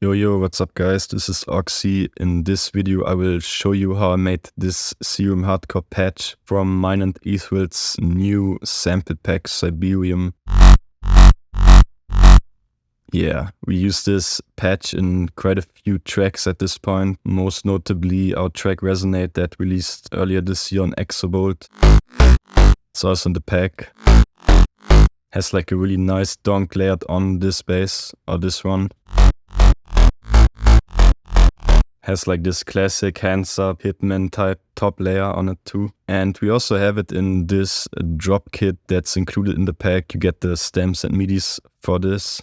Yo, what's up guys? This is Oxy. In this video I will show you how I made this Serum Hardcore patch from mine and Aethral's new sample pack Cyberium. Yeah, we use this patch in quite a few tracks at this point, most notably our track Resonate that released earlier this year on Exobolt. It's also in the pack. Has like a really nice donk layered on this bass, or this one. Has like this classic hands up Hitman type top layer on it too. And we also have it in this drop kit that's included in the pack. You get the stems and MIDIs for this.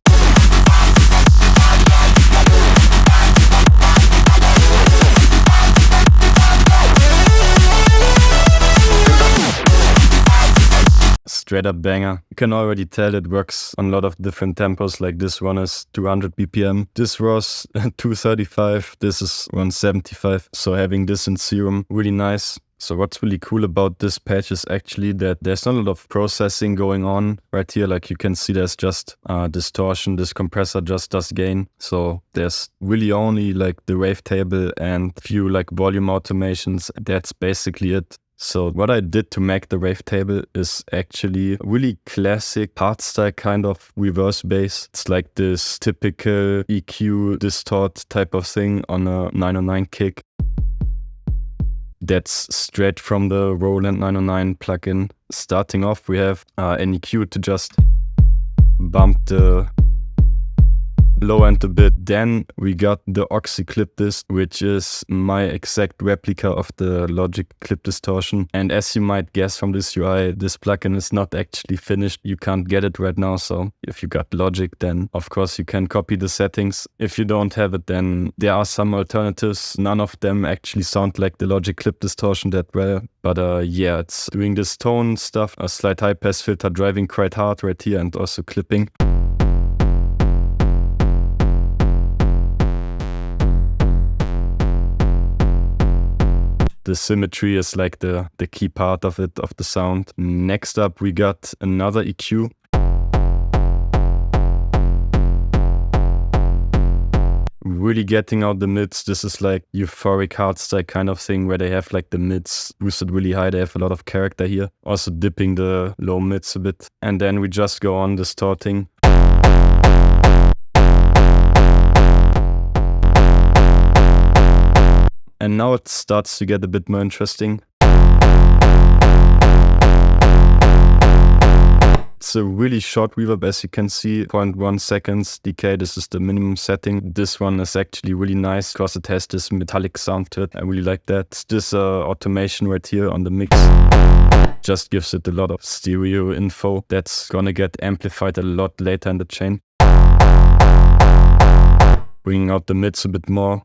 Straight up banger. You can already tell it works on a lot of different tempos, like this one is 200 BPM. This was 235, this is 175. So having this in Serum, really nice. So what's really cool about this patch is actually that there's not a lot of processing going on right here. Like you can see there's just distortion, this compressor just does gain. So there's really only like the wavetable and few like volume automations. That's basically it. So what I did to make the wavetable is actually really classic hardstyle kind of reverse bass. It's like this typical EQ distort type of thing on a 909 kick. That's straight from the Roland 909 plugin. Starting off we have an EQ to just bump the low end a bit. Then we got the OxyClipDist, which is my exact replica of the Logic clip distortion. And as you might guess from this UI, this plugin is not actually finished. You can't get it right now. So if you got Logic, then of course you can copy the settings. If you don't have it, then there are some alternatives. None of them actually sound like the Logic clip distortion that well. But yeah, it's doing this tone stuff, a slight high pass filter driving quite hard right here, and also clipping. The symmetry is like the key part of it, of the sound. Next up, we got another EQ. Really getting out the mids. This is like euphoric hardstyle kind of thing where they have like the mids boosted really high. They have a lot of character here. Also dipping the low mids a bit. And then we just go on distorting. And now it starts to get a bit more interesting. It's a really short reverb, as you can see, 0.1 seconds decay. This is the minimum setting. This one is actually really nice because it has this metallic sound to it. I really like that. This automation right here on the mix just gives it a lot of stereo info that's gonna get amplified a lot later in the chain. Bringing out the mids a bit more.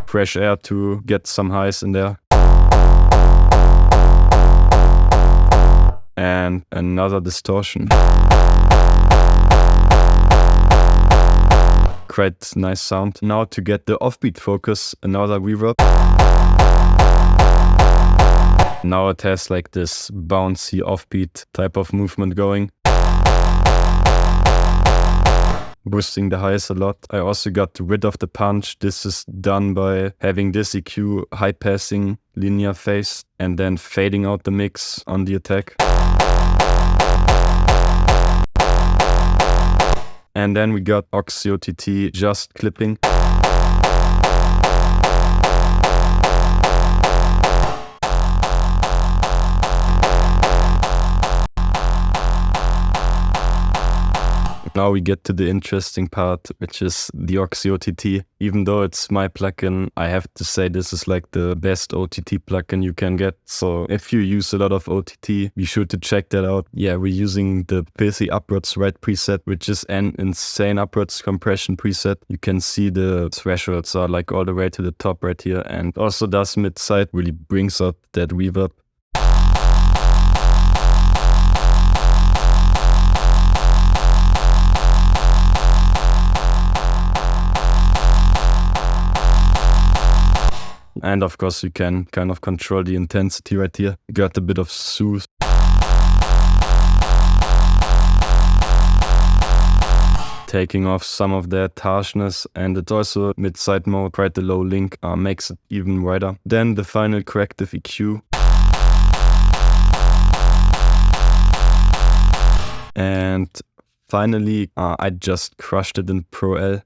Fresh air to get some highs in there. And another distortion. Quite nice sound. Now to get the offbeat focus, another reverb. Now it has like this bouncy offbeat type of movement going. Boosting the highs a lot. I also got rid of the punch. This is done by having this EQ high passing linear phase and then fading out the mix on the attack. And then we got OxyOTT just clipping. Now we get to the interesting part, which is the OxyOTT. Even though it's my plugin, I have to say this is like the best OTT plugin you can get. So if you use a lot of OTT, be sure to check that out. Yeah, we're using the filthy upwards right preset, which is an insane upwards compression preset. You can see the thresholds are like all the way to the top right here, and also does mid-side, really brings out that reverb. And of course you can kind of control the intensity right here. You got a bit of soothe. taking off some of that harshness, and it also mid-side mode, quite the low link, makes it even wider. Then the final corrective EQ. And finally, I just crushed it in Pro L.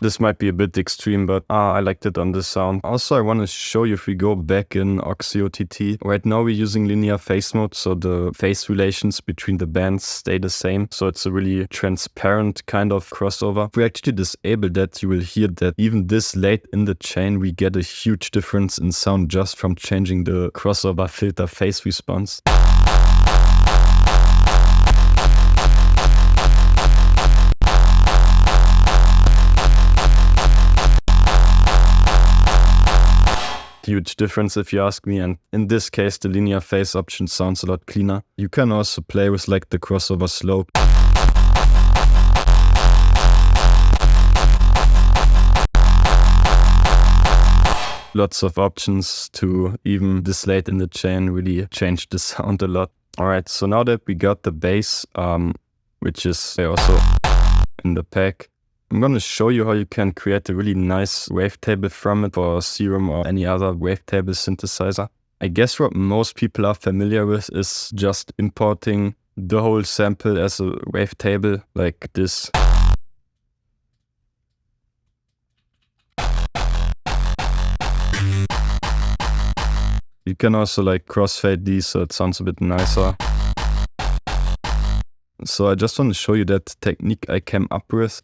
This might be a bit extreme, but I liked it on this sound. Also, I want to show you if we go back in OxyOTT. Right now we're using linear phase mode, so the phase relations between the bands stay the same. So it's a really transparent kind of crossover. If we actually disable that, you will hear that even this late in the chain, we get a huge difference in sound just from changing the crossover filter phase response. Huge difference if you ask me, and in this case the linear phase option sounds a lot cleaner. You can also play with like the crossover slope. Lots of options to even this late in the chain really change the sound a lot. Alright, so now that we got the bass, which is also in the pack, I'm going to show you how you can create a really nice wavetable from it for Serum or any other wavetable synthesizer. I guess what most people are familiar with is just importing the whole sample as a wavetable like this. You can also like crossfade these so it sounds a bit nicer. So I just want to show you that technique I came up with,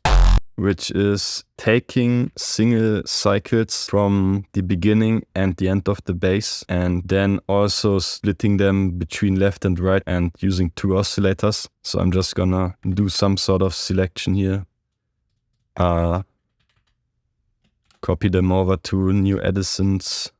which is taking single cycles from the beginning and the end of the bass, and then also splitting them between left and right and using two oscillators. So I'm just gonna do some sort of selection here. Copy them over to new Edisons.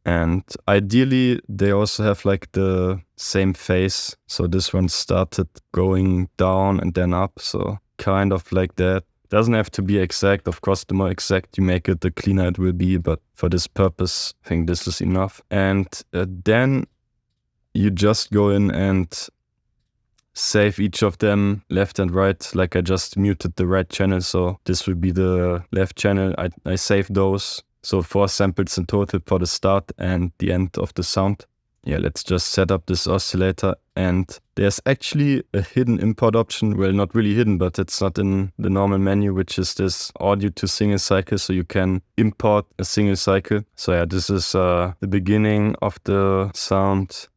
And ideally, they also have like the same phase. So this one started going down and then up. So kind of like that. Doesn't have to be exact. Of course, the more exact you make it, the cleaner it will be. But for this purpose, I think this is enough. And then you just go in and save each of them left and right. Like I just muted the right channel. So this will be the left channel. I saved those. So 4 samples in total for the start and the end of the sound. Yeah, let's just set up this oscillator, and there's actually a hidden import option. Well, not really hidden, but it's not in the normal menu, which is this audio to single cycle. So you can import a single cycle. So yeah, this is the beginning of the sound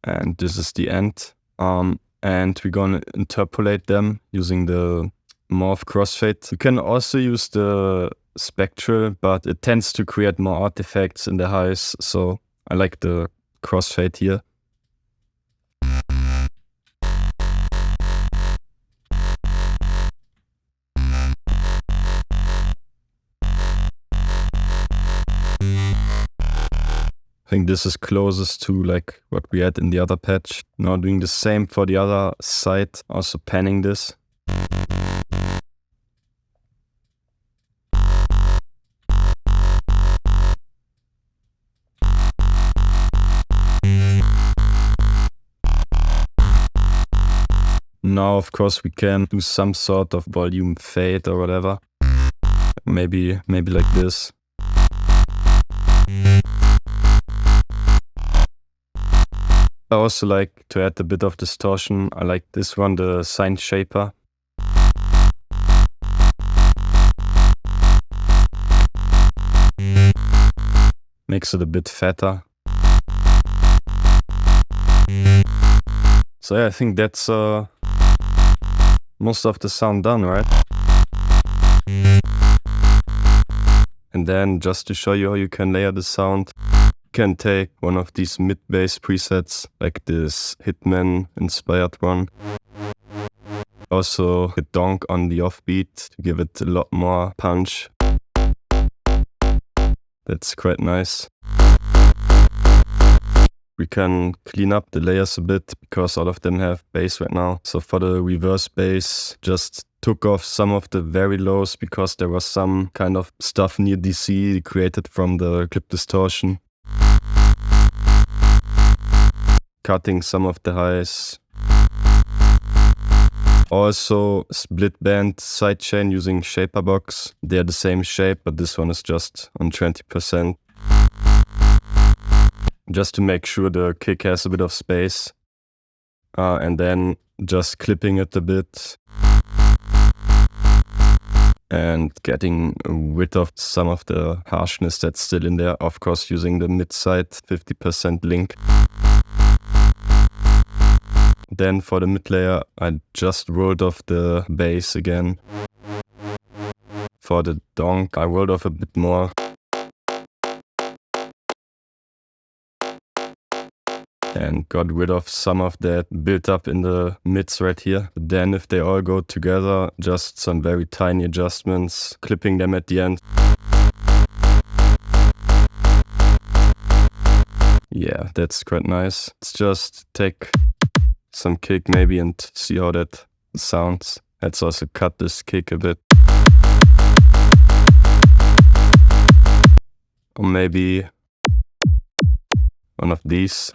and this is the end. And we're gonna interpolate them using the morph crossfade. You can also use the spectral, but it tends to create more artifacts in the highs. So I like the crossfade here. I think this is closest to like what we had in the other patch. Now doing the same for the other side, also panning this. Now, of course, we can do some sort of volume fade or whatever. Maybe like this. I also like to add a bit of distortion. I like this one, the Sine Shaper. Makes it a bit fatter. So yeah, I think that's most of the sound done, right? And then just to show you how you can layer the sound, you can take one of these mid-bass presets, like this Hitman inspired one. Also a donk on the offbeat to give it a lot more punch. That's quite nice. We can clean up the layers a bit because all of them have bass right now. So for the reverse bass, just took off some of the very lows because there was some kind of stuff near DC created from the clip distortion. cutting some of the highs. Also split band sidechain using shaper box. They're the same shape, but this one is just on 20%. Just to make sure the kick has a bit of space. And then just clipping it a bit. And getting rid of some of the harshness that's still in there. Of course, using the mid-side 50% link. Then for the mid layer, I just rolled off the bass again. For the donk, I rolled off a bit more. And got rid of some of that built up in the mids right here. Then if they all go together, just some very tiny adjustments, clipping them at the end. Yeah, that's quite nice. Let's just take some kick maybe and see how that sounds. Let's also cut this kick a bit. Or maybe one of these.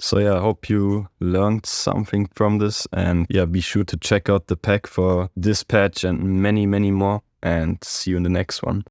So yeah, I hope you learned something from this, and yeah, be sure to check out the pack for this patch and many more, and see you in the next one.